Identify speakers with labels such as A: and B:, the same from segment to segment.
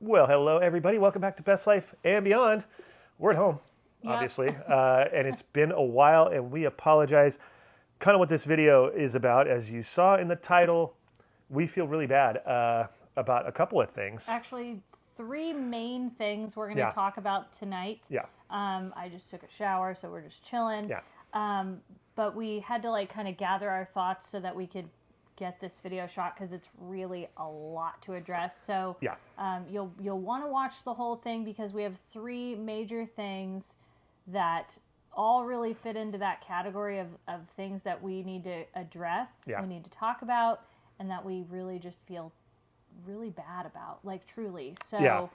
A: Well, hello, everybody. Welcome back to Best Life and Beyond. We're at home,
B: Yep.
A: obviously, and it's been a while, and we apologize. Kind of what this video is about, as you saw in the title, we feel really bad about a couple of things.
B: Actually, three main things we're going to
A: Yeah.
B: talk about tonight.
A: Yeah.
B: I just took a shower, so we're just chilling.
A: Yeah.
B: But we had to kind of gather our thoughts so that we could get this video shot because it's really a lot to address. So
A: Yeah.
B: you'll want to watch the whole thing because we have three major things that all really fit into that category of things that we need to address,
A: Yeah.
B: we need to talk about, and that we really just feel really bad about, like truly. So
A: Yeah.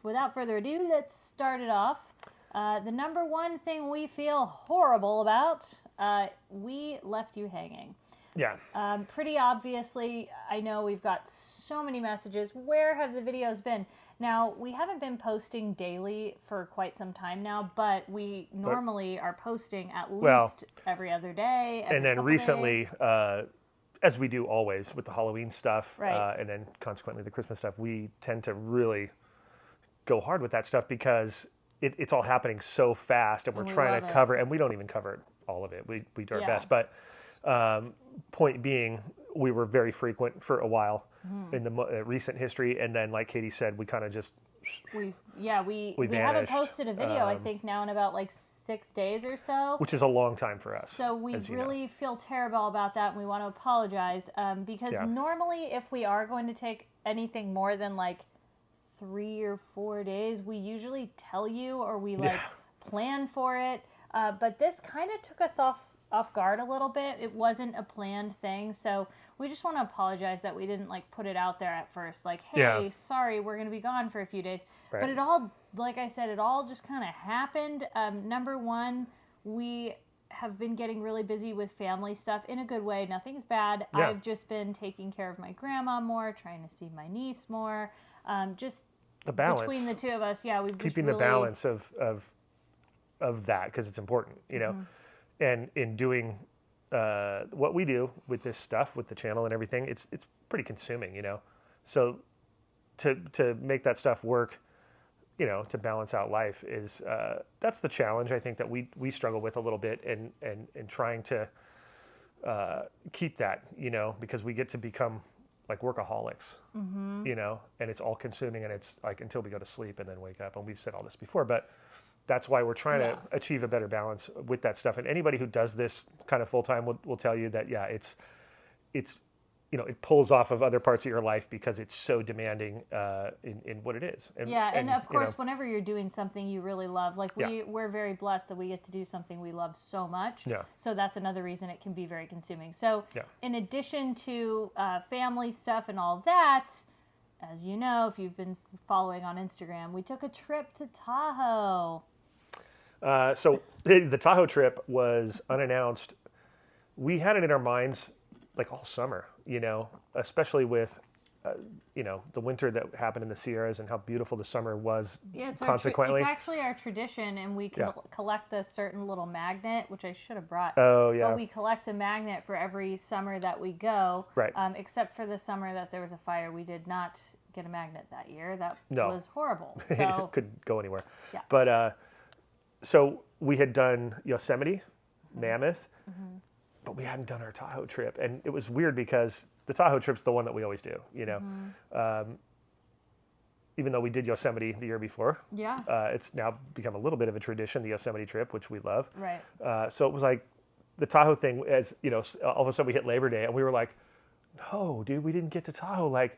B: without further ado, let's start it off. The number one thing we feel horrible about, we left you hanging.
A: Yeah.
B: Pretty obviously, I know we've got so many messages. Where have the videos been? Now, we haven't been posting daily for quite some time now, but we normally are posting at least every other day.
A: And then recently, as we do always with the Halloween stuff,
B: Right.
A: and then consequently the Christmas stuff, we tend to really go hard with that stuff because it's all happening so fast, and we're
B: we
A: trying
B: love
A: to
B: it.
A: cover, and we don't even cover all of it. We do our
B: Yeah.
A: best, but point being, we were very frequent for a while in the recent history, and then, like Katie said, we kind of just
B: We
A: vanished.
B: haven't posted a video, I think, now in about 6 days or so.
A: which is a long time for us.
B: So we
A: as you know.
B: really feel terrible about that, and we want to apologize because
A: Yeah.
B: normally if we are going to take anything more than 3 or 4 days, we usually tell you or we plan for it. But this kind of took us off guard a little bit. It wasn't a planned thing, so we just want to apologize that we didn't put it out there at first, hey,
A: Yeah.
B: sorry, we're going to be gone for a few days.
A: Right.
B: But it all, like I said, it all just kind of happened. Number one, we have been getting really busy with family stuff in a good way. Nothing's bad.
A: Yeah.
B: I've just been taking care of my grandma more, trying to see my niece more. Just
A: The balance.
B: between the two of us, we've just
A: Keeping
B: really,
A: the balance of that, because it's important, and in doing what we do with this stuff, with the channel and everything, it's pretty consuming, so to make that stuff work, to balance out life is that's the challenge I think that we struggle with a little bit, and trying to keep that, because we get to become like workaholics, and it's all consuming, and it's until we go to sleep and then wake up, and we've said all this before, but that's why we're trying to achieve a better balance with that stuff. And anybody who does this kind of full time will tell you that, it's it pulls off of other parts of your life because it's so demanding in what it is.
B: And of course, whenever you're doing something you really love, we're very blessed that we get to do something we love so much.
A: Yeah.
B: So that's another reason it can be very consuming. So in addition to family stuff and all that, as you know, if you've been following on Instagram, we took a trip to Tahoe.
A: So the Tahoe trip was unannounced. We had it in our minds all summer, especially with, the winter that happened in the Sierras and how beautiful the summer was.
B: Yeah,
A: consequently.
B: it's actually our tradition, and we collect a certain little magnet, which I should have brought.
A: Oh, yeah.
B: But we collect a magnet for every summer that we go.
A: Right.
B: Except for the summer that there was a fire. We did not get a magnet that year. That
A: No.
B: was horrible.
A: It
B: So
A: couldn't go anywhere.
B: Yeah.
A: But so we had done Yosemite, Mammoth, but we hadn't done our Tahoe trip, and it was weird because the Tahoe trip's the one that we always do. Even though we did Yosemite the year before, it's now become a little bit of a tradition, the Yosemite trip, which we love.
B: Right.
A: So it was the Tahoe thing, as all of a sudden we hit Labor Day, and we were like, no, dude, we didn't get to Tahoe.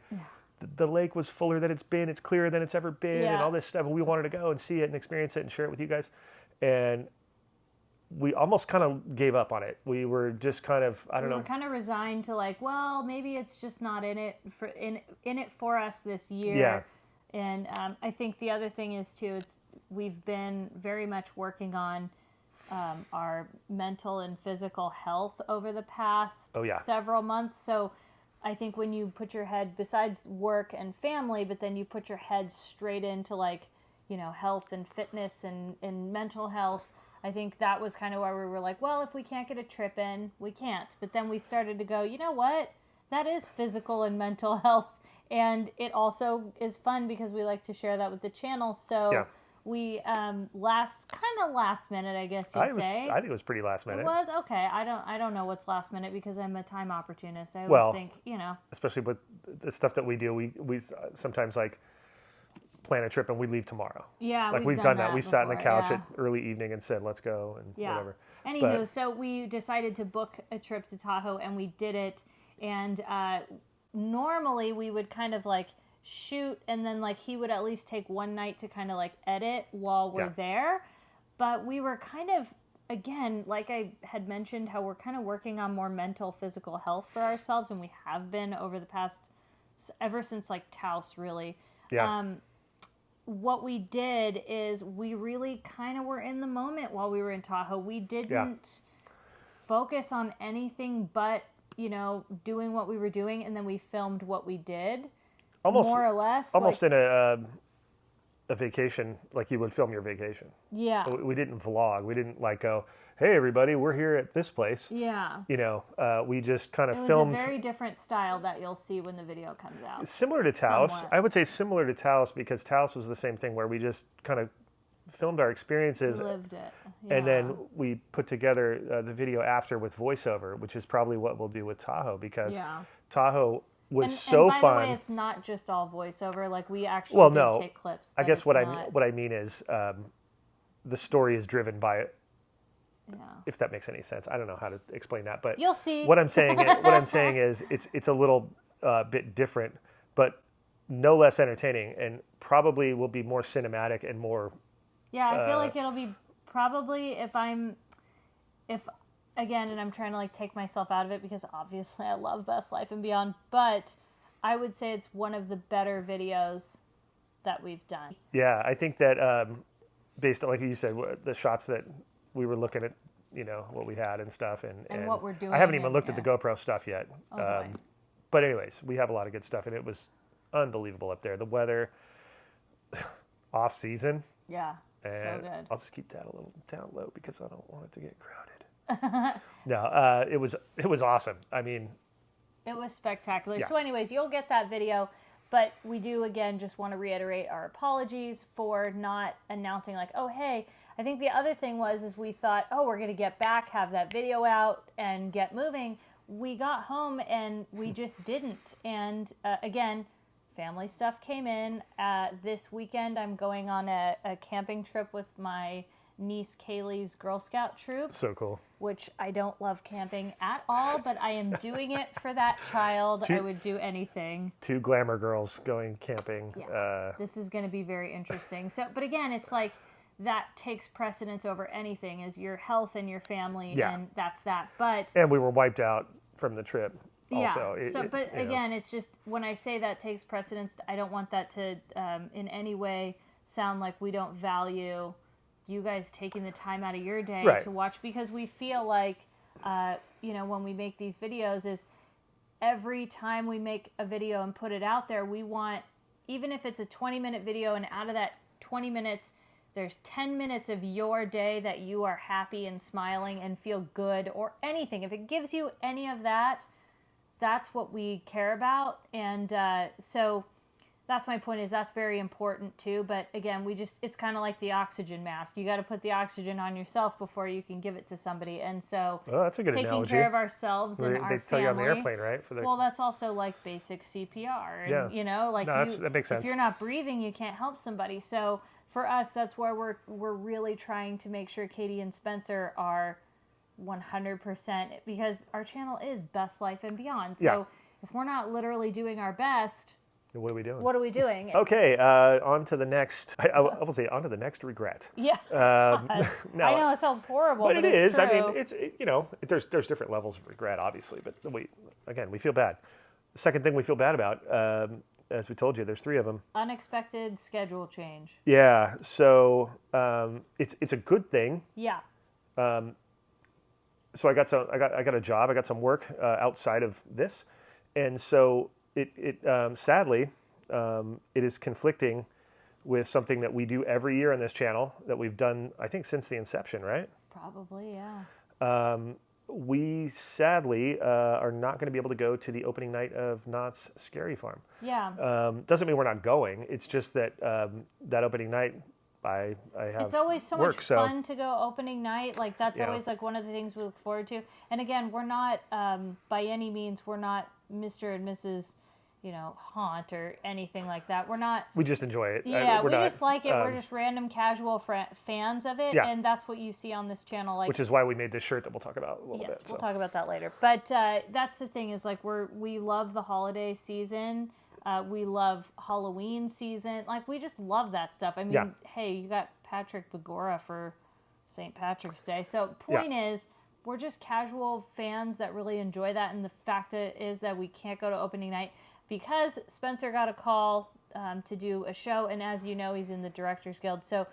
A: The lake was fuller than it's been, it's clearer than it's ever been, and all this stuff, and we wanted to go and see it and experience it and share it with you guys. And we almost kind of gave up on it. We were just kind of, I don't know.
B: We were kind of resigned to well, maybe it's just not in it for us this year.
A: Yeah.
B: And I think the other thing is too, we've been very much working on our mental and physical health over the past several months. So I think when you put your head, besides work and family, but then you put your head straight into health and fitness and mental health, I think that was kind of where we were well, if we can't get a trip in, we can't. But then we started to go, you know what? That is physical and mental health And it also is fun because we like to share that with the channel. So we last minute, I guess you'd say.
A: I think it was pretty last minute.
B: It was? Okay. I don't know what's last minute because I'm a time opportunist. I always think,
A: especially with the stuff that we do, we sometimes like plan a trip and we leave tomorrow.
B: Yeah,
A: like we've done that. We sat on the couch at early evening and said, let's go and whatever.
B: Anywho, so we decided to book a trip to Tahoe and we did it. And normally we would kind of like shoot and then like he would at least take one night to kind of like edit while we're there. But we were kind of, again, like I had mentioned, how we're kind of working on more mental, physical health for ourselves. And we have been over the past, ever since like Taos, really.
A: Yeah.
B: What we did is we really kind of were in the moment while we were in Tahoe. We didn't focus on anything but, doing what we were doing. And then we filmed what we did. More or less.
A: Almost like, in a vacation, like you would film your vacation.
B: Yeah.
A: We didn't vlog. We didn't like go, hey, everybody, we're here at this place.
B: Yeah.
A: We just kind of filmed.
B: It was a very different style that you'll see when the video comes out.
A: Similar to Taos. Somewhat. I would say similar to Taos because Taos was the same thing where we just kind of filmed our experiences.
B: We lived it. Yeah.
A: And then we put together the video after with voiceover, which is probably what we'll do with Tahoe because Tahoe was so fun.
B: By the way, it's not just all voiceover. Like we actually did take clips.
A: I guess what I mean is the story is driven by it. Yeah. If that makes any sense, I don't know how to explain that, but
B: you'll see.
A: What I'm saying is it's a little bit different, but no less entertaining, and probably will be more cinematic and more.
B: Yeah, I feel like it'll be probably if again, and I'm trying to like take myself out of it because obviously I love Best Life and Beyond, but I would say it's one of the better videos that we've done.
A: Yeah, I think that based on, like you said, the shots that we were looking at, what we had and stuff. And
B: what we're doing.
A: I haven't even looked at the GoPro stuff yet.
B: Oh,
A: but anyways, we have a lot of good stuff, and it was unbelievable up there. The weather, off season.
B: Yeah, so good.
A: I'll just keep that a little down low because I don't want it to get crowded. No, it was awesome. I mean,
B: it was spectacular. Yeah. So anyways, you'll get that video, but we do again just want to reiterate our apologies for not announcing like, oh hey, I think the other thing is we thought, oh, we're going to get back, have that video out and get moving. We got home and we just didn't. And again, family stuff came in. This weekend I'm going on a camping trip with my niece Kaylee's Girl Scout troop.
A: So cool.
B: Which I don't love camping at all, but I am doing it for that child. I would do anything.
A: 2 glamour girls going camping.
B: Yeah. This is going to be very interesting. So, but again, it's like that takes precedence over anything is your health and your family, and that's that. But
A: and we were wiped out from the trip. Also.
B: Yeah. Again, it's just when I say that takes precedence, I don't want that to in any way sound like we don't value you guys taking the time out of your day to watch, because we feel like when we make these videos is every time we make a video and put it out there, we want, even if it's a 20-minute video and out of that 20 minutes there's 10 minutes of your day that you are happy and smiling and feel good, or anything, if it gives you any of that, that's what we care about. And so that's my point, is that's very important too. But again, it's kind of like the oxygen mask. You got to put the oxygen on yourself before you can give it to somebody. And so
A: that's a good
B: taking
A: analogy.
B: Care of ourselves and our family.
A: They tell you on the airplane, right?
B: Well, that's also like basic CPR. And,
A: that makes sense.
B: If you're not breathing, you can't help somebody. So for us, that's where we're really trying to make sure Katie and Spencer are 100%, because our channel is Best Life and Beyond. So if we're not literally doing our best,
A: what are we doing?
B: What are we doing?
A: Okay, on to the next. I will say on to the next regret.
B: Yeah.
A: No,
B: I know it sounds horrible, but
A: it is.
B: True.
A: I mean, it's there's different levels of regret, obviously, but we feel bad. The second thing we feel bad about, as we told you, there's 3 of them.
B: Unexpected schedule change.
A: Yeah. So it's a good thing.
B: Yeah.
A: So I got a job. I got some work outside of this, and so it sadly it is conflicting with something that we do every year on this channel that we've done, I think, since the inception, right?
B: Probably, yeah.
A: we sadly are not going to be able to go to the opening night of Knott's Scary Farm.
B: Yeah.
A: Doesn't mean we're not going. It's just that that opening night, I have
B: it's always so
A: work,
B: much fun to go opening night. Like that's
A: Yeah.
B: always like one of the things we look forward to. And again, we're not by any means we're not Mr. and Mrs. Haunt or anything like that. We're not.
A: We just enjoy it.
B: Yeah, we just like it. We're just random casual fans of it,
A: Yeah.
B: and that's what you see on this channel. Like,
A: which is why we made this shirt that we'll talk about a little bit.
B: yes, we'll talk about that later. But that's the thing is like we love the holiday season. We love Halloween season. Like we just love that stuff. I mean,
A: Yeah.
B: hey, you got Patrick Begora for St. Patrick's Day. So point is, we're just casual fans that really enjoy that. And the fact is that we can't go to opening night because Spencer got a call to do a show. And as you know, he's in the Directors Guild. So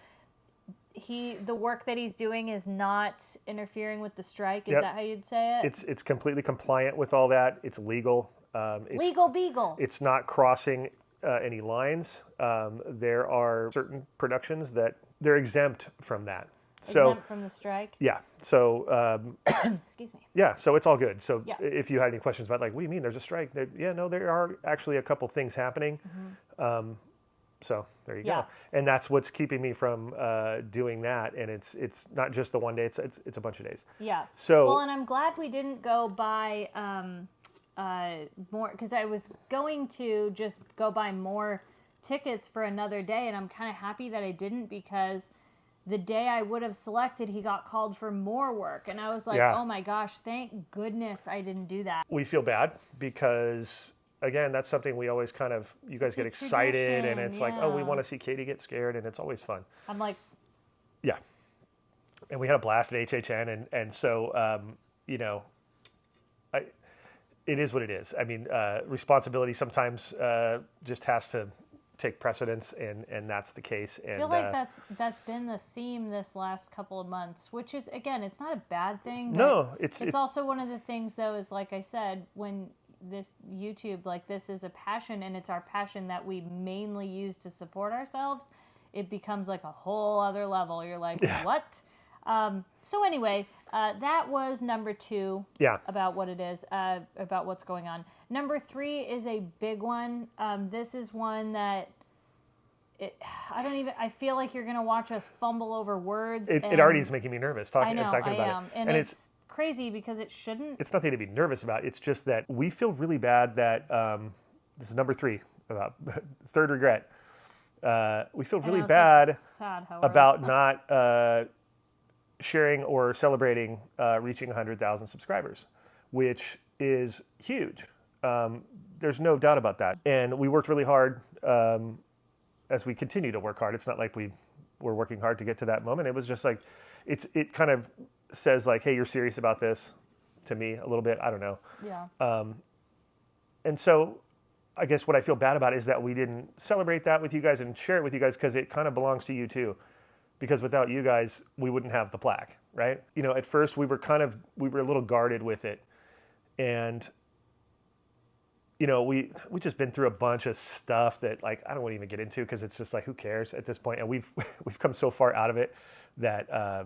B: the work that he's doing is not interfering with the strike. Is that how you'd say it?
A: It's completely compliant with all that. It's legal.
B: Legal beagle.
A: It's not crossing any lines. There are certain productions that they're exempt from that.
B: Exempt from the strike?
A: Yeah. So,
B: excuse me.
A: Yeah. So it's all good. So
B: Yeah.
A: if you had any questions about like, what do you mean there's a strike? There are actually a couple things happening.
B: Mm-hmm.
A: So there you
B: Yeah.
A: go. And that's what's keeping me from doing that. And it's not just the one day. It's a bunch of days.
B: Yeah.
A: So
B: well, and I'm glad we didn't go buy more because I was going to just go buy more tickets for another day, and I'm kind of happy that I didn't because the day I would have selected, he got called for more work, and I was like, oh my gosh, thank goodness I didn't do that.
A: We feel bad because, again, that's something we always kind of, you guys get excited, and it's like, oh, we want to see Katie get scared, and it's always fun.
B: I'm like,
A: yeah. And we had a blast at HHN, and so, it is what it is. I mean, responsibility sometimes just has to take precedence, and that's the case. And
B: I feel like that's been the theme this last couple of months, which is, again, it's not a bad thing.
A: No,
B: it's also one of the things, though, is like I said, when this YouTube, like this is a passion, and it's our passion that we mainly use to support ourselves, it becomes like a whole other level. You're like, what? So anyway, that was number 2 about what it is, about what's going on. Number 3 is a big one. This is one that I feel like you're going to watch us fumble over words.
A: It already is making me nervous talking about it.
B: And it's crazy because it shouldn't.
A: It's nothing to be nervous about. It's just that we feel really bad that, this is number 3, about third regret. We feel really bad about not sharing or celebrating reaching 100,000 subscribers, which is huge. There's no doubt about that. And we worked really hard as we continue to work hard. It's not like we were working hard to get to that moment. It was just like, it kind of says like, hey, you're serious about this to me a little bit. I don't know.
B: Yeah.
A: And so I guess what I feel bad about is that we didn't celebrate that with you guys and share it with you guys because it kind of belongs to you too. Because without you guys, we wouldn't have the plaque, right? At first we were a little guarded with it. And, we just been through a bunch of stuff that like, I don't want to even get into because it's just like, who cares at this point? And we've come so far out of it that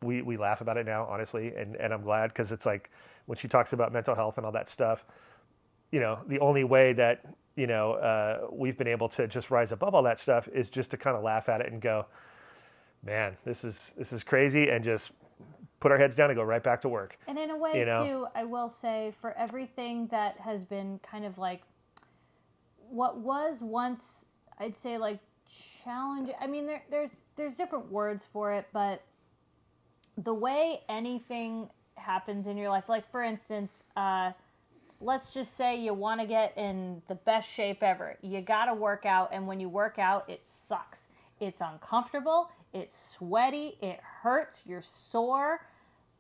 A: we laugh about it now, honestly. And I'm glad because it's like when she talks about mental health and all that stuff, the only way that, we've been able to just rise above all that stuff is just to kind of laugh at it and go, man, this is crazy, and just put our heads down and go right back to work.
B: And in a way, too, I will say, for everything that has been kind of like what was once, I'd say, like challenging. I mean, there's different words for it, but the way anything happens in your life, like for instance, let's just say you want to get in the best shape ever. You got to work out, and when you work out, it sucks. It's uncomfortable. It's sweaty. It hurts. You're sore.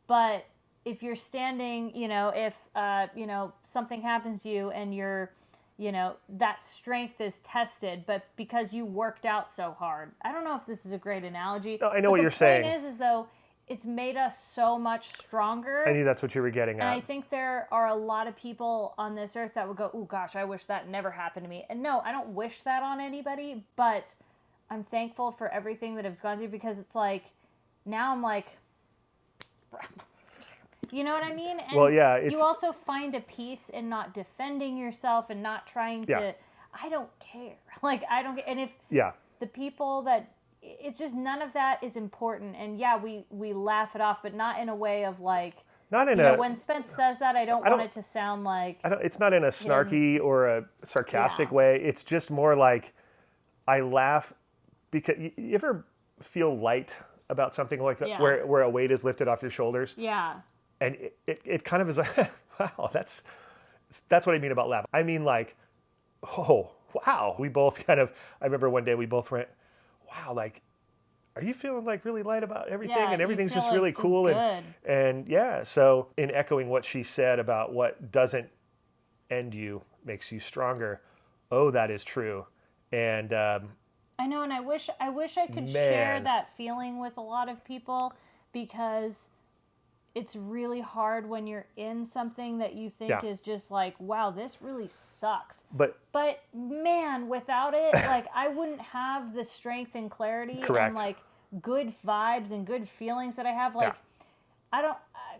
B: But if you're standing, if, something happens to you and you're, that strength is tested, but because you worked out so hard. I don't know if this is a great analogy.
A: No, I know what you're saying.
B: The point is though, it's made us so much stronger.
A: I knew that's what you were getting at.
B: And I think there are a lot of people on this earth that would go, oh gosh, I wish that never happened to me. And no, I don't wish that on anybody, but I'm thankful for everything that I've gone through because it's like, now I'm like, You know what I mean? And
A: well, yeah,
B: you also find a peace in not defending yourself and not trying to, I don't care. Like, I don't get, and if the people that, it's just none of that is important. And yeah, we laugh it off, but not in a way of like,
A: not in
B: when Spence says that, I don't want it to sound like,
A: it's not in a snarky or a sarcastic way. It's just more like, I laugh because you ever feel light about something like where a weight is lifted off your shoulders?
B: Yeah.
A: And it kind of is like, wow, that's what I mean about laugh. I mean like, oh, wow. We both kind of, I remember one day we both went, wow, like, are you feeling like really light about everything? And everything's just really cool. And yeah, so in echoing what she said about what doesn't end you makes you stronger. Oh, that is true. And
B: I know, and I wish I could share that feeling with a lot of people, because it's really hard when you're in something that you think is just like, wow, this really sucks. But man, without it, like, I wouldn't have the strength and clarity and like good vibes and good feelings that I have. Like,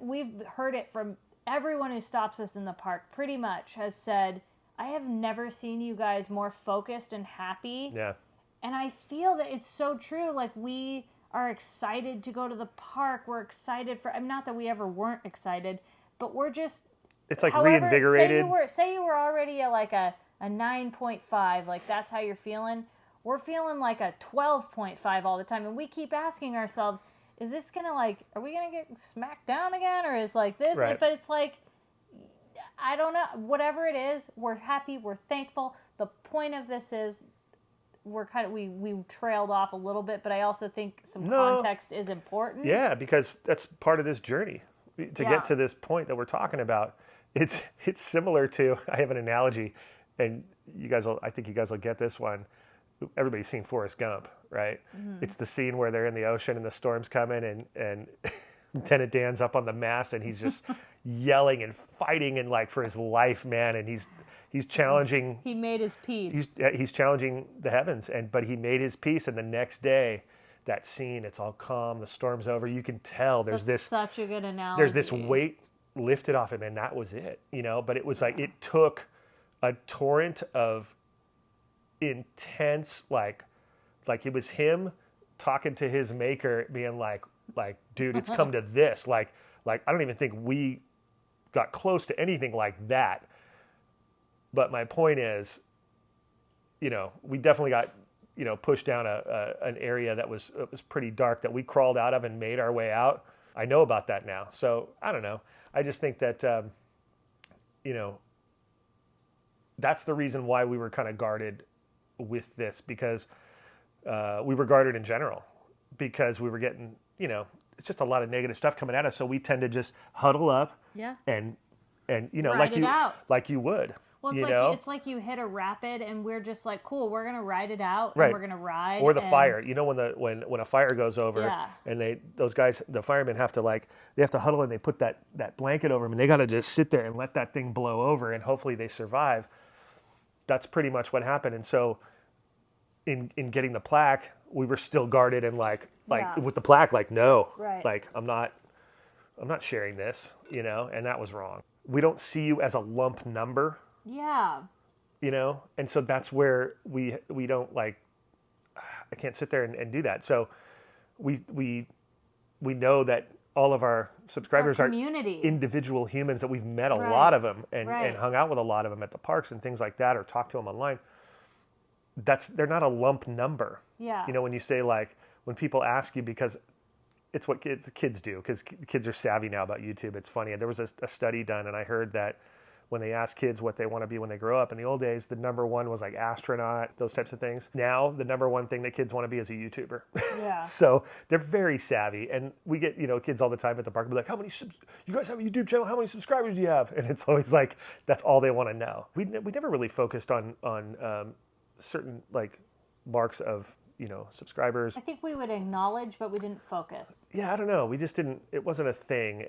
B: we've heard it from everyone who stops us in the park pretty much has said, I have never seen you guys more focused and happy. Yeah. And I feel that it's so true. Like, we are excited to go to the park. We're excited for, I mean, not that we ever weren't excited, but we're just,
A: it's like reinvigorated.
B: Say you were already like a 9.5, like that's how you're feeling. We're feeling like a 12.5 all the time. And we keep asking ourselves, is this going to like, are we going to get smacked down again? Or is like this? Right. But it's like, I don't know. Whatever it is, we're happy. We're thankful. The point of this is, we're kind of, we trailed off a little bit, but I also think some context is important.
A: Yeah, because that's part of this journey to get to this point that we're talking about. It's similar to, I have an analogy, and I think you guys will get this one. Everybody's seen Forrest Gump, right? Mm-hmm. It's the scene where they're in the ocean and the storm's coming, and Lieutenant Dan's up on the mast, and he's just yelling and fighting and like for his life, man, and he's challenging.
B: He made his peace.
A: He's challenging the heavens, but he made his peace. And the next day, that scene, it's all calm. The storm's over. You can tell
B: That's such a good analogy.
A: There's this weight lifted off him, and that was it. But it was like it took a torrent of intense, like it was him talking to his maker, being like, dude, it's come to this. Like I don't even think we got close to anything like that. But my point is, we definitely got, pushed down an area that was pretty dark that we crawled out of and made our way out. I know about that now. So I don't know. I just think that, that's the reason why we were kind of guarded with this, because we were guarded in general, because we were getting, it's just a lot of negative stuff coming at us. So we tend to just huddle up and like you would.
B: Well, it's like you hit a rapid, and we're just like, cool, we're gonna ride it out, and we're gonna ride.
A: Or the fire, when a fire goes over, and those guys, the firemen have to huddle, and they put that blanket over them, and they got to just sit there and let that thing blow over, and hopefully they survive. That's pretty much what happened. And so, in getting the plaque, we were still guarded, and like with the plaque, like no, like I'm not sharing this, and that was wrong. We don't see you as a lump number. Yeah. And so that's where we don't I can't sit there and do that. So we know that all of our subscribers are individual humans, that we've met a lot of them and hung out with a lot of them at the parks and things like that, or talked to them online. They're not a lump number. Yeah. When you say, like, when people ask you, because it's what kids do, because kids are savvy now about YouTube. It's funny. There was a study done, and I heard that when they ask kids what they want to be when they grow up, in the old days, the number one was like astronaut, those types of things. Now, the number one thing that kids want to be is a YouTuber. Yeah. So they're very savvy. And we get, kids all the time at the park be like, you guys have a YouTube channel? How many subscribers do you have? And it's always like, that's all they want to know. We never really focused on certain like marks of, subscribers.
B: I think we would acknowledge, but we didn't focus.
A: Yeah, I don't know. We just didn't, it wasn't a thing,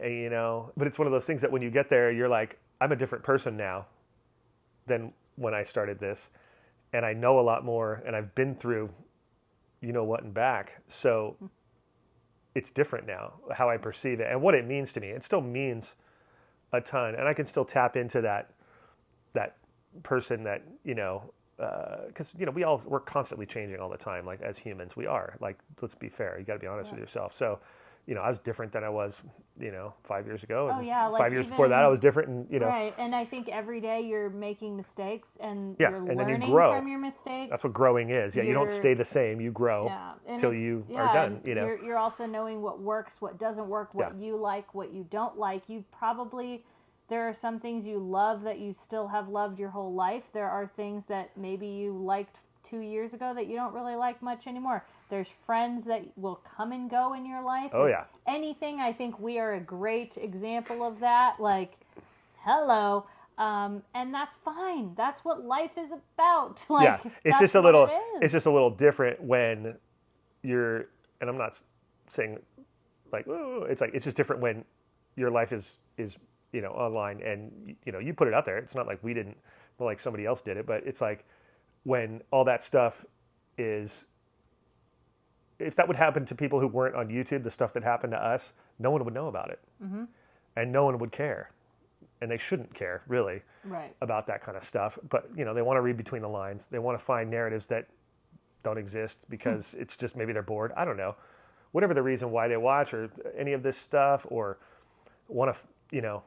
A: but it's one of those things that when you get there, you're like, I'm a different person now than when I started this, and I know a lot more, and I've been through, what and back. So it's different now, how I perceive it and what it means to me. It still means a ton, and I can still tap into that person that, because we're constantly changing all the time. Like as humans, we are. Like, let's be fair. You got to be honest with yourself. So, I was different than I was, 5 years ago. And
B: like
A: 5 years before that, I was different. And
B: right. And I think every day you're making mistakes, and
A: yeah,
B: you're
A: and then
B: learning
A: you grow
B: from your mistakes.
A: That's what growing is. Yeah, you don't stay the same. You grow till you are done.
B: You're also knowing what works, what doesn't work, what you like, what you don't like. There are some things you love that you still have loved your whole life. There are things that maybe you liked 2 years ago that you don't really like much anymore. There's friends that will come and go in your life.
A: Oh, yeah.
B: Anything, I think we are a great example of that. Like, hello. And that's fine. That's what life is about. Like,
A: yeah, it's just a little different when you're, and I'm not saying like, oh, it's just different when your life is online and, you put it out there. It's not like not like somebody else did it, but it's like when all that stuff is, if that would happen to people who weren't on YouTube, the stuff that happened to us, no one would know about it. Mm-hmm. And no one would care. And they shouldn't care, really, about that kind of stuff. But, they want to read between the lines. They want to find narratives that don't exist because it's just maybe they're bored. I don't know. Whatever the reason why they watch or any of this stuff, or want to,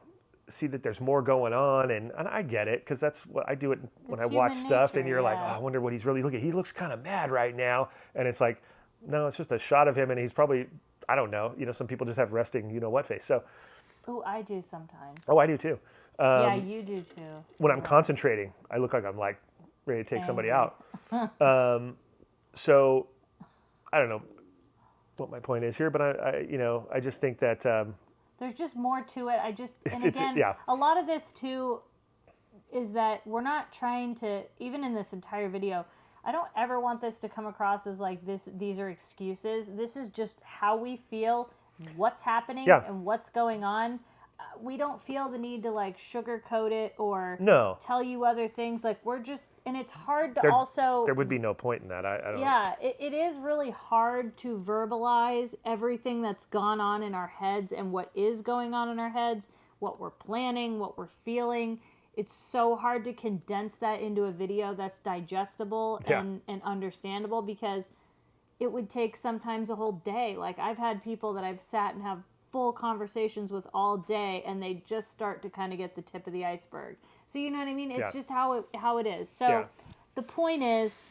A: see that there's more going on. And I get it, because that's what I do when I watch stuff. And you're like, oh, I wonder what he's really looking at. He looks kind of mad right now. And it's like, no, it's just a shot of him. And he's probably, I don't know. Some people just have resting, what face. So.
B: Oh, I do sometimes.
A: Oh, I do too.
B: Yeah, you do too.
A: When I'm concentrating, I look like I'm like ready to take somebody out. So I don't know what my point is here, but I just think that
B: there's just more to it. A lot of this too is that we're not trying to, even in this entire video, I don't ever want this to come across as like these are excuses. This is just how we feel, what's happening and what's going on. We don't feel the need to like sugarcoat it or tell you other things. Like, we're just, and it's hard to
A: there would be no point in that. I don't.
B: Yeah, it is really hard to verbalize everything that's gone on in our heads and what is going on in our heads, what we're planning, what we're feeling. It's so hard to condense that into a video that's digestible and understandable, because it would take sometimes a whole day. Like, I've had people that I've sat and have full conversations with all day, and they just start to kind of get the tip of the iceberg. So you know what I mean? It's just how it is. So the point is,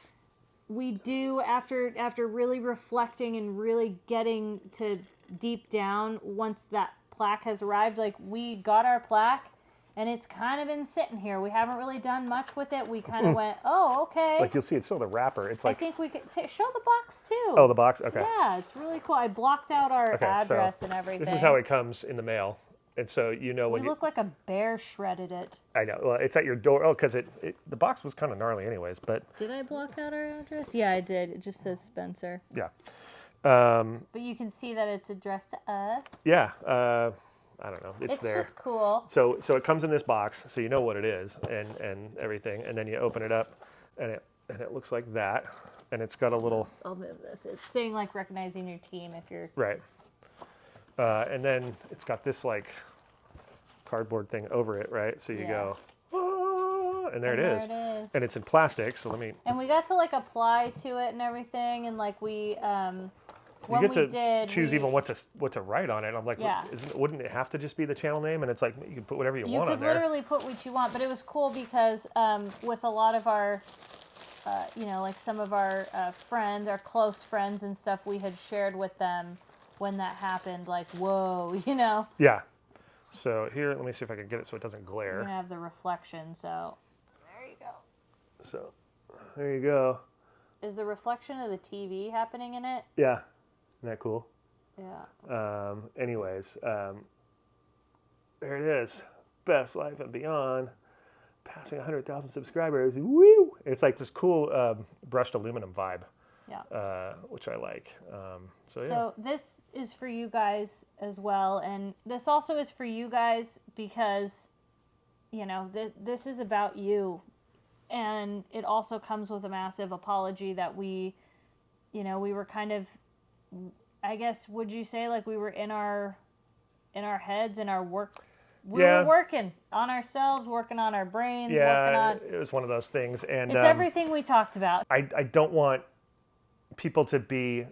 B: we do, after really reflecting and really getting to deep down, once that plaque has arrived, like, we got our plaque, and it's kind of been sitting here. We haven't really done much with it. We kind of went, oh, okay.
A: Like, you'll see, it's still the wrapper. It's like,
B: I think we could show the box too.
A: Oh, the box? Okay.
B: Yeah, it's really cool. I blocked out our address and everything.
A: This is how it comes in the mail. And so when
B: we look like a bear shredded it.
A: I know. Well, it's at your door. Oh, because the box was kind of gnarly anyways. But
B: did I block out our address? Yeah, I did. It just says Spencer.
A: Yeah.
B: But you can see that it's addressed to us.
A: Yeah. I don't know. It's there.
B: It's just cool.
A: So it comes in this box, so you know what it is and everything, and then you open it up, and it looks like that, and it's got a little.
B: I'll move this. It's saying like recognizing your team if you're.
A: Right. And then it's got this like cardboard thing over it, right? So you go, ah, and there it is. And it's in plastic. So let me.
B: And we got to like apply to it and everything, and like we.
A: You get to choose even what to write on it. I'm like, wouldn't it have to just be the channel name? And it's like, you can put whatever you want on there.
B: You could literally put what you want, but it was cool because with a lot of our, like some of our friends, our close friends and stuff, we had shared with them when that happened, like, whoa,
A: Yeah. So here, let me see if I can get it so it doesn't glare.
B: You're going to have the reflection, so there you go.
A: So there you go.
B: Is the reflection of the TV happening in it?
A: Yeah. Isn't that cool?
B: Yeah.
A: Anyways, there it is. Best Life and Beyond. Passing 100,000 subscribers. Woo! It's like this cool brushed aluminum vibe.
B: Yeah.
A: Which I like.
B: So this is for you guys as well. And this also is for you guys because, this is about you. And it also comes with a massive apology that we were kind of, I guess, would you say like we were in our heads and our work? We were working on ourselves, working on our brains.
A: Yeah, it was one of those things. And
B: it's everything we talked about.
A: I don't want people to be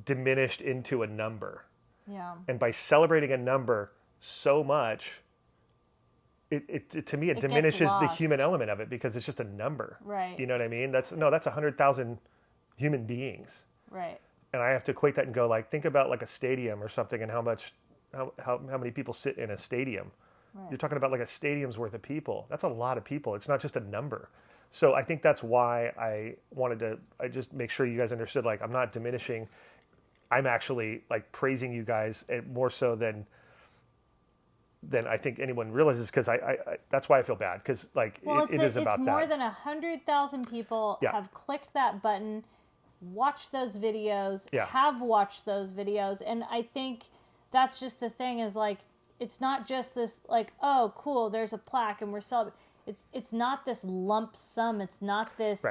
A: diminished into a number.
B: Yeah.
A: And by celebrating a number so much, it to me, it diminishes the human element of it because it's just a number.
B: Right.
A: You know what I mean? That's 100,000 human beings.
B: Right.
A: And I have to equate that and go like, think about like a stadium or something and how many people sit in a stadium. Right. You're talking about like a stadium's worth of people. That's a lot of people. It's not just a number. So I think that's why I just make sure you guys understood, like, I'm not diminishing. I'm actually like praising you guys more so than I think anyone realizes, because I that's why I feel bad, because like it is about that.
B: It's more than 100,000 people have clicked that button, watched those videos, have watched those videos, and I think that's just the thing is like, it's not just this like, oh cool, there's a plaque and we're celebrating. It's not this lump sum. It's not this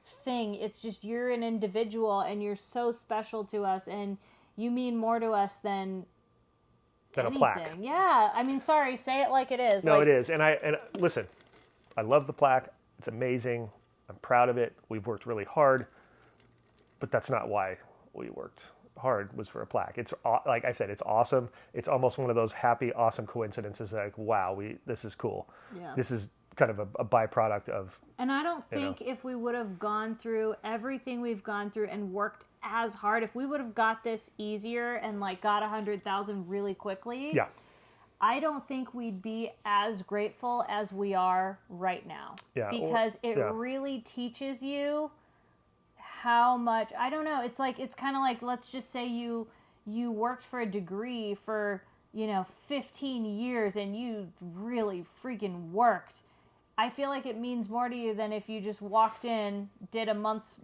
B: thing. It's just you're an individual and you're so special to us and you mean more to us than anything.
A: A plaque.
B: Yeah, I mean, sorry, say it like it is.
A: No,
B: like,
A: it is. And listen, I love the plaque. It's amazing. I'm proud of it. We've worked really hard, but that's not why we worked hard, was for a plaque. It's like I said, it's awesome. It's almost one of those happy, awesome coincidences. Like, wow, this is cool. Yeah. This is kind of a byproduct of.
B: And I don't think if we would have gone through everything we've gone through and worked as hard, if we would have got this easier and like got 100,000 really quickly, I don't think we'd be as grateful as we are right now. Yeah. Because it really teaches you how much, I don't know, it's kind of like, let's just say you worked for a degree for, 15 years and you really freaking worked. I feel like it means more to you than if you just walked in, did a month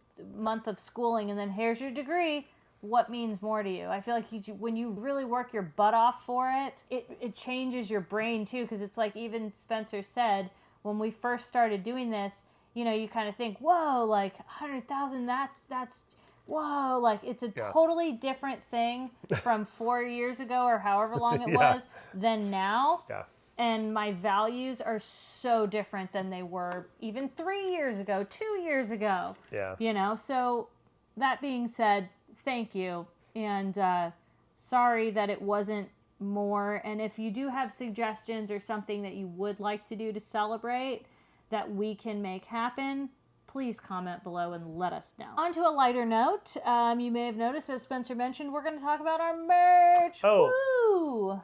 B: of schooling, and then here's your degree. What means more to you? I feel like when you really work your butt off for it, it changes your brain too. Because it's like even Spencer said, when we first started doing this, you kind of think, whoa, like 100,000, that's whoa, like it's a totally different thing from 4 years ago or however long it was than now. Yeah. And my values are so different than they were even 3 years ago, 2 years ago. Yeah. So that being said, thank you. And sorry that it wasn't more. And if you do have suggestions or something that you would like to do to celebrate that we can make happen, please comment below and let us know. On to a lighter note, you may have noticed, as Spencer mentioned, we're going to talk about our merch.
A: Oh.
B: Woo!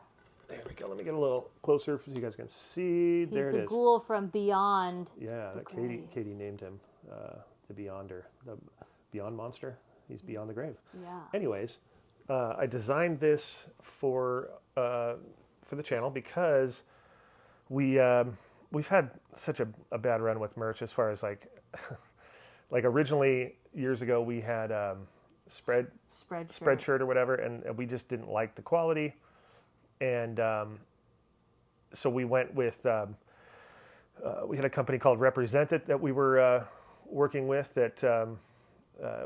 A: There we go. Let me get a little closer so you guys can see. There it is.
B: He's the ghoul from Beyond.
A: Yeah, Katie named him the Beyonder, the Beyond Monster. He's beyond the grave. Yeah. Anyways, I designed this for the channel because we've had such a bad run with merch as far as like originally years ago we had spread shirt or whatever, and we just didn't like the quality. And so we went with, we had a company called Represent It that we were working with that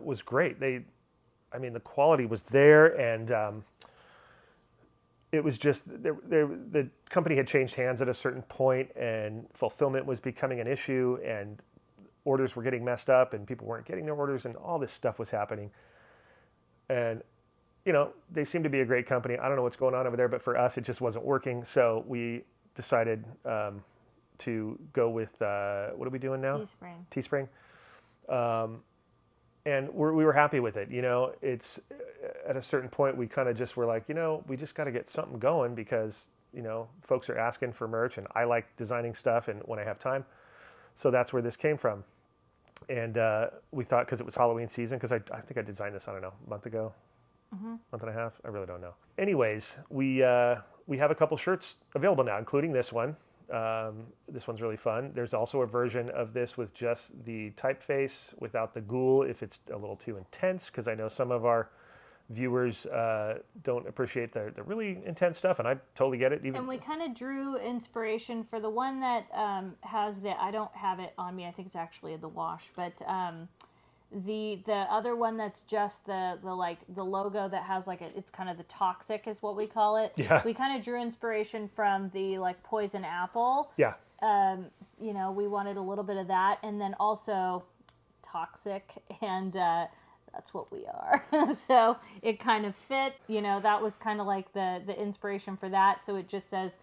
A: was great. The quality was there, and it was just, the company had changed hands at a certain point, and fulfillment was becoming an issue, and orders were getting messed up, and people weren't getting their orders, and all this stuff was happening. And they seem to be a great company. I don't know what's going on over there, but for us, it just wasn't working. So we decided to go with, what are we doing now? Teespring. And we were happy with it. It's at a certain point, we kind of just were like, we just got to get something going because, folks are asking for merch, and I like designing stuff and when I have time. So that's where this came from. And we thought, because it was Halloween season, because I think I designed this, I don't know, a month ago. Month and a half? I really don't know. Anyways, we have a couple shirts available now, including this one. This one's really fun. There's also a version of this with just the typeface without the ghoul if it's a little too intense, because I know some of our viewers don't appreciate the really intense stuff, and I totally get it.
B: And we kind of drew inspiration for the one that has I don't have it on me, I think it's actually in the wash, but The other one that's just the like the logo that has like it's kind of the toxic is what we call it.
A: Yeah.
B: We kind of drew inspiration from the like poison apple.
A: Yeah.
B: You know, we wanted a little bit of that, and then also toxic, and that's what we are. So it kind of fit. You know, that was kind of like the inspiration for that. So it just says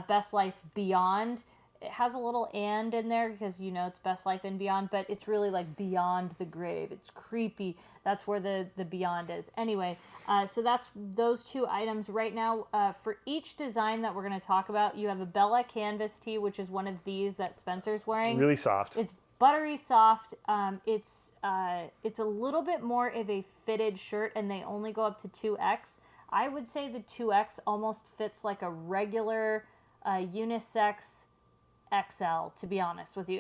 B: Best Life Beyond. It has a little "and" in there because, you know, it's Best Life and Beyond, but it's really like beyond the grave. It's creepy. That's where the beyond is. Anyway, so that's those two items right now. For each design that we're going to talk about, you have a Bella canvas tee, which is one of these that Spencer's wearing.
A: Really soft.
B: It's buttery soft. It's a little bit more of a fitted shirt, and they only go up to 2X. I would say the 2X almost fits like a regular unisex XL, to be honest with you.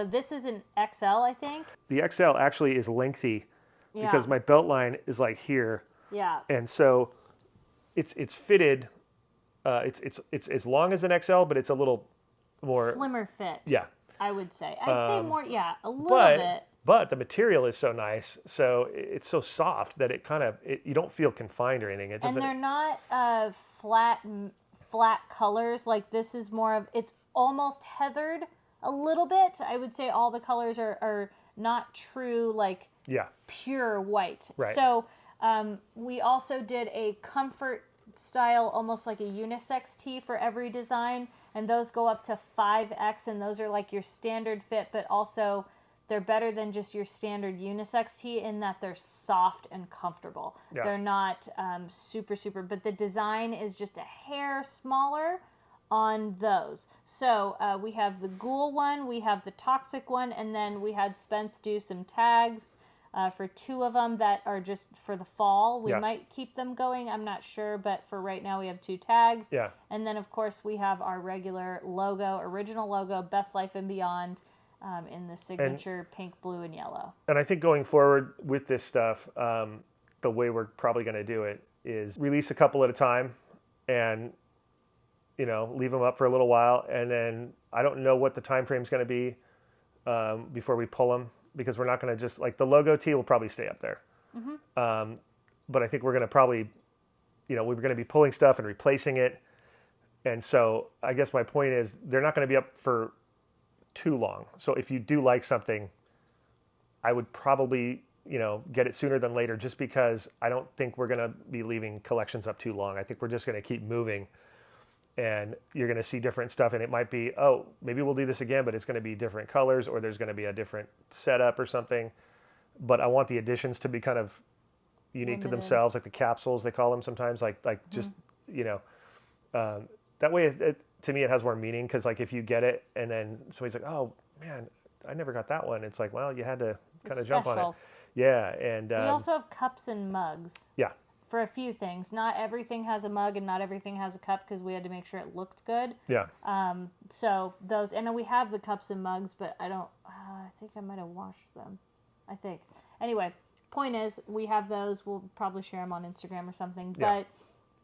B: This is an XL, I think.
A: The XL actually is lengthy because my belt line is like here.
B: Yeah.
A: And so it's fitted. It's as long as an XL, but it's a little more
B: slimmer fit.
A: Yeah.
B: I would say. I'd say more, a little bit.
A: But the material is so nice, so it's so soft that it kind of you don't feel confined or anything.
B: And they're not flat colors. Like this is more of it's almost heathered a little bit. I would say all the colors are not true like pure white.
A: Right.
B: So we also did a comfort style, almost like a unisex tee for every design, and those go up to 5X, and those are like your standard fit, but also they're better than just your standard unisex tee in that they're soft and comfortable. Yeah. They're not super, but the design is just a hair smaller on those. So we have the ghoul one, we have the toxic one, and then we had Spence do some tags for 2 of them that are just for the fall. We might keep them going, I'm not sure, but for right now we have 2 tags.
A: Yeah.
B: And then of course we have our regular logo, original logo, Best Life and Beyond, in the signature pink, blue, and yellow.
A: And I think going forward with this stuff, the way we're probably going to do it is release a couple at a time and, you know, leave them up for a little while. And then I don't know what the time frame is going to be before we pull them, because we're not going to just, like, the logo tee will probably stay up there. Mm-hmm. But I think we're going to probably, you know, we're going to be pulling stuff and replacing it. And so I guess my point is they're not going to be up for too long. So if you do like something, I would probably, you know, get it sooner than later, just because I don't think we're going to be leaving collections up too long. I think we're just going to keep moving, and you're going to see different stuff, and it might be, oh, maybe we'll do this again, but it's going to be different colors, or there's going to be a different setup or something. But I want the additions to be kind of unique to themselves, like the capsules, they call them sometimes, like just, you know, that way to me, it has more meaning, because, like, if you get it and then somebody's like, oh, man, I never got that one. It's like, well, you had to kind of jump on it. Yeah. And
B: we also have cups and mugs.
A: Yeah.
B: For a few things. Not everything has a mug and not everything has a cup, because we had to make sure it looked good.
A: Yeah.
B: So those, and we have the cups and mugs, but I think I might have washed them. I think. Anyway, point is, we have those. We'll probably share them on Instagram or something.
A: Yeah.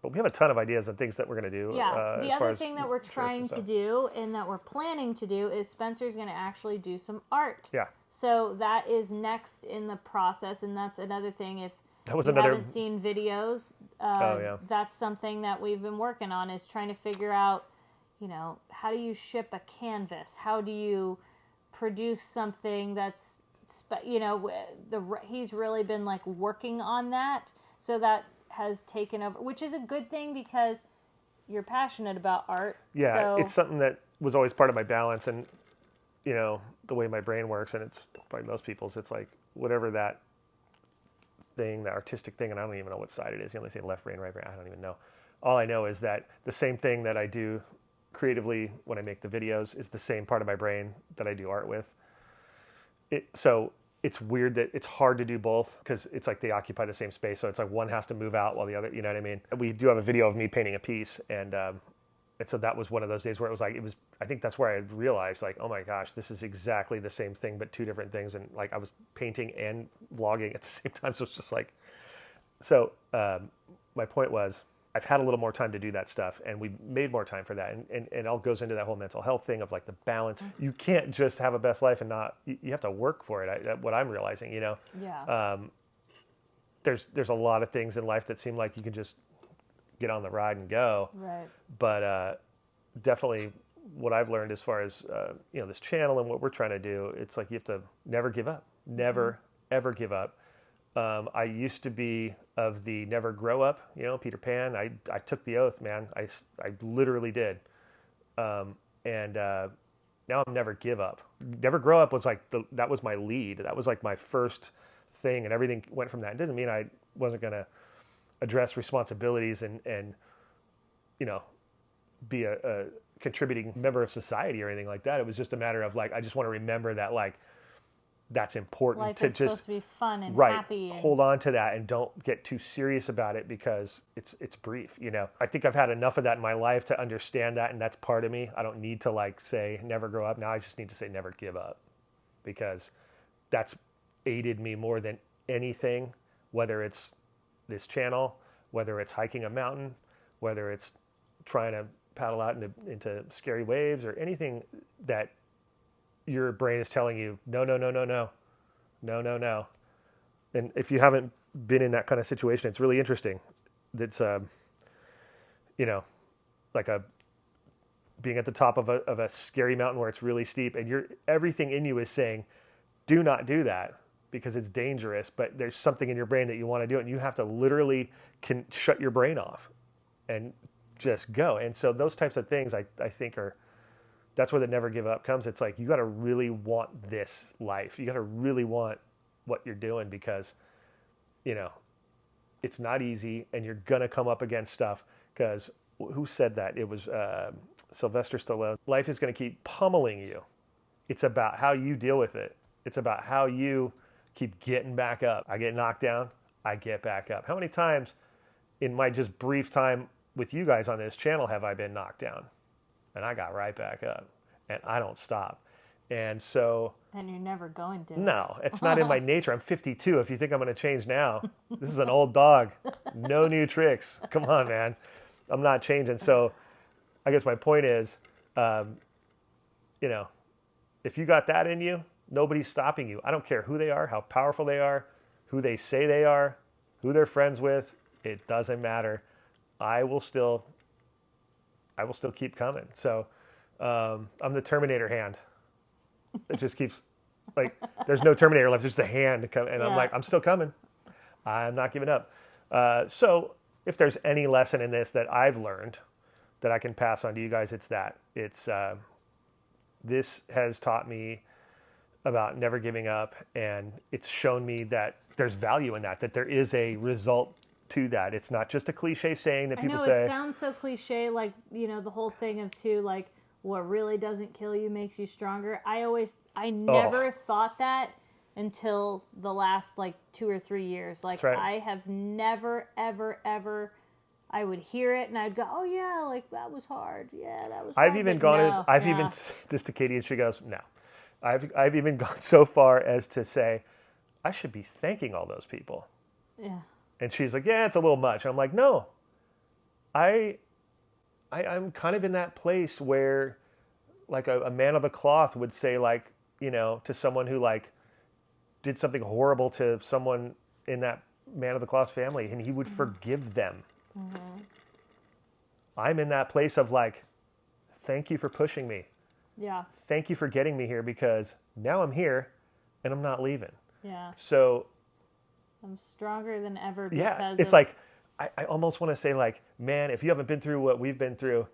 A: But we have a ton of ideas and things that we're going to do.
B: Yeah. The other thing that we're trying to do and that we're planning to do is Spencer's going to actually do some art.
A: Yeah.
B: So that is next in the process, and that's another thing. If you haven't seen videos, that's something that we've been working on, is trying to figure out, you know, how do you ship a canvas? How do you produce something that's, you know, he's really been like working on that. So that has taken over, which is a good thing because you're passionate about art.
A: Yeah,
B: so
A: it's something that was always part of my balance, and, you know, the way my brain works, and it's probably most people's, it's like whatever that thing, the artistic thing, and I don't even know what side it is. You only say left brain, right brain, I don't even know. All I know is that the same thing that I do creatively when I make the videos is the same part of my brain that I do art with. So it's weird that it's hard to do both, because it's like they occupy the same space. So it's like one has to move out while the other, you know what I mean? We do have a video of me painting a piece, and so that was one of those days where I think that's where I realized, like, oh my gosh, this is exactly the same thing, but 2 different things. And like I was painting and vlogging at the same time. So it's just like, my point was, I've had a little more time to do that stuff, and we made more time for that. And it all goes into that whole mental health thing of like the balance. You can't just have a best life and not, you have to work for it. What I'm realizing,
B: Yeah.
A: There's a lot of things in life that seem like you can just get on the ride and go.
B: Right.
A: But definitely what I've learned as far as, this channel and what we're trying to do, it's like you have to never give up. Never, ever give up. I used to be of the never grow up, Peter Pan. I took the oath, man. I literally did. And now I'm never give up. Never grow up was like, that was my lead. That was like my first thing, and everything went from that. It doesn't mean I wasn't going to address responsibilities and be a contributing member of society or anything like that. It was just a matter of like, I just want to remember that like, that's important.
B: Life
A: to
B: is supposed to be fun and
A: right,
B: happy.
A: Hold on to that and don't get too serious about it because it's brief. I think I've had enough of that in my life to understand that, and that's part of me. I don't need to like say never grow up. Now I just need to say never give up, because that's aided me more than anything, whether it's this channel, whether it's hiking a mountain, whether it's trying to paddle out into scary waves or anything that your brain is telling you, no. And if you haven't been in that kind of situation, it's really interesting. It's, like being at the top of a scary mountain where it's really steep, and everything in you is saying, do not do that because it's dangerous, but there's something in your brain that you want to do it, and you have to literally shut your brain off and just go. And so those types of things I think that's where the never give up comes. It's like, you got to really want this life. You got to really want what you're doing, because, it's not easy, and you're going to come up against stuff. Because who said that? It was Sylvester Stallone. Life is going to keep pummeling you. It's about how you deal with it. It's about how you keep getting back up. I get knocked down, I get back up. How many times in my just brief time with you guys on this channel have I been knocked down? And I got right back up, and I don't stop. And so...
B: And you're never going to.
A: No, it's not in my nature. I'm 52. If you think I'm going to change now, this is an old dog. No new tricks. Come on, man. I'm not changing. So I guess my point is, if you got that in you, nobody's stopping you. I don't care who they are, how powerful they are, who they say they are, who they're friends with. It doesn't matter. I will still keep coming. So I'm the Terminator hand. It just keeps, like, there's no Terminator left. There's the hand. And I'm like, I'm still coming. I'm not giving up. So if there's any lesson in this that I've learned that I can pass on to you guys, it's that. This has taught me about never giving up, and it's shown me that there's value in that there is a result to that. It's not just a cliche saying that people say.
B: It sounds so cliche, like, the whole thing of like, what really doesn't kill you makes you stronger. I never thought that until the last like 2 or 3 years. Like, right. I have never, ever, I would hear it and I'd go, oh yeah, like that was hard. Yeah, that was hard.
A: I've even gone even this to Katie, and she goes, no. I've even gone so far as to say, I should be thanking all those people.
B: Yeah.
A: And she's like, yeah, it's a little much. I'm like, no, I'm kind of in that place where like a man of the cloth would say, like, to someone who like did something horrible to someone in that man of the cloth family, and he would forgive them. Mm-hmm. I'm in that place of like, thank you for pushing me.
B: Yeah.
A: Thank you for getting me here, because now I'm here and I'm not leaving.
B: Yeah.
A: So
B: I'm stronger than ever.
A: Yeah. It's like, I almost want to say like, man, if you haven't been through what we've been through,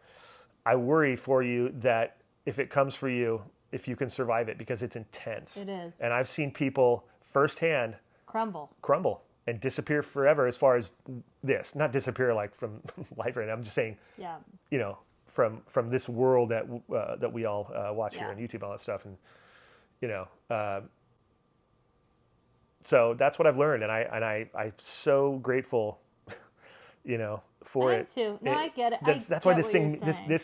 A: I worry for you that if it comes for you, if you can survive it, because it's intense.
B: It is.
A: And I've seen people firsthand
B: crumble
A: and disappear forever, as far as this, not disappear like from life right now. I'm just saying, from this world that we all watch here on YouTube and all that stuff. And, so that's what I've learned. And I'm so grateful, for it.
B: I am too. No, I get it.
A: That's why this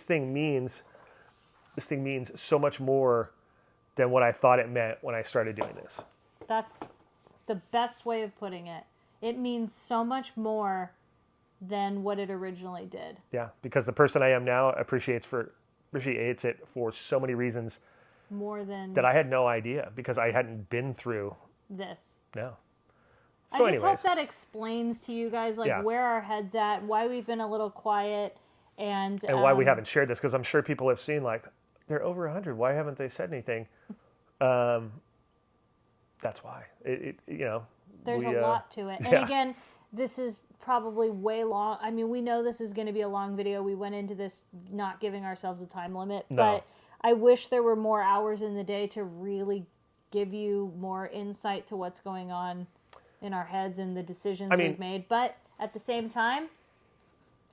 A: thing means so much more than what I thought it meant when I started doing this.
B: That's the best way of putting it. It means so much more than what it originally did.
A: Yeah, because the person I am now appreciates it for so many reasons
B: more than
A: that I had no idea because I hadn't been through
B: this.
A: No.
B: So I just hope that explains to you guys where our head's at, why we've been a little quiet, and
A: why we haven't shared this, because I'm sure people have seen they're over 100. Why haven't they said anything? That's why.
B: There's a lot to it. And again, this is probably way long. I mean, we know this is going to be a long video. We went into this not giving ourselves a time limit, but I wish there were more hours in the day to really give you more insight to what's going on in our heads and the decisions we've made. But at the same time,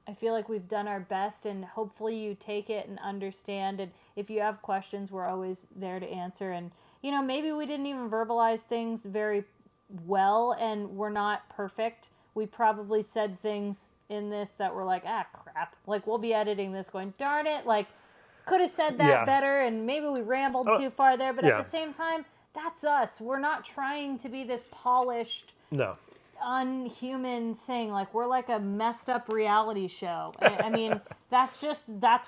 B: I feel like we've done our best, and hopefully you take it and understand. And if you have questions, we're always there to answer. And, maybe we didn't even verbalize things very well, and we're not perfect. We probably said things in this that were like, crap. We'll be editing this going, darn it. Could have said that better, and maybe we rambled too far there. But at the same time, that's us. We're not trying to be this polished, unhuman thing. We're like a messed up reality show. I mean, that's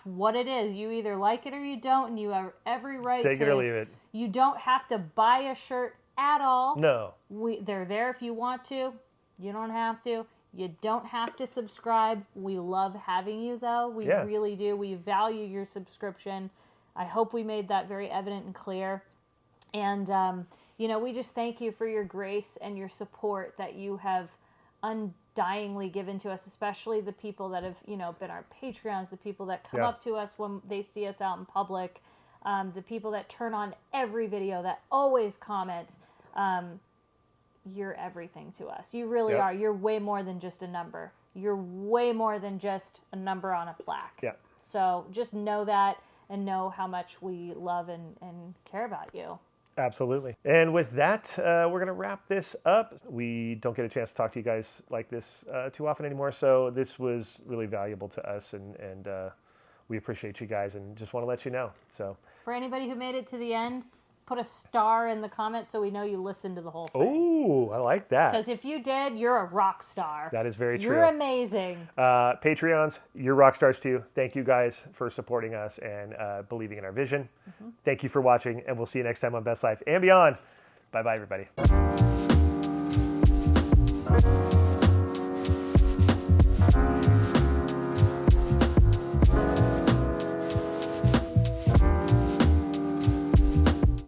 B: what it is. You either like it or you don't, and you have every right
A: to take it or leave it.
B: You don't have to buy a shirt at all.
A: No.
B: They're there if you want to. You don't have to. You don't have to subscribe. We love having you, though. We really do. We value your subscription. I hope we made that very evident and clear. And, we just thank you for your grace and your support that you have undyingly given to us, especially the people that have, been our Patreons, the people that come up to us when they see us out in public, the people that turn on every video, that always comment. You're everything to us. You really are. You're way more than just a number. You're way more than just a number on a plaque.
A: Yeah.
B: So just know that, and know how much we love and care about you.
A: Absolutely. And with that, we're going to wrap this up. We don't get a chance to talk to you guys like this too often anymore, so this was really valuable to us, and we appreciate you guys and just want to let you know. So
B: for anybody who made it to the end, put a star in the comments so we know you listened to the whole thing.
A: Ooh, I like that.
B: Because if you did, you're a rock star.
A: That is very true.
B: You're amazing.
A: Patreons, you're rock stars too. Thank you guys for supporting us and believing in our vision. Mm-hmm. Thank you for watching, and we'll see you next time on Best Life and Beyond. Bye-bye, everybody.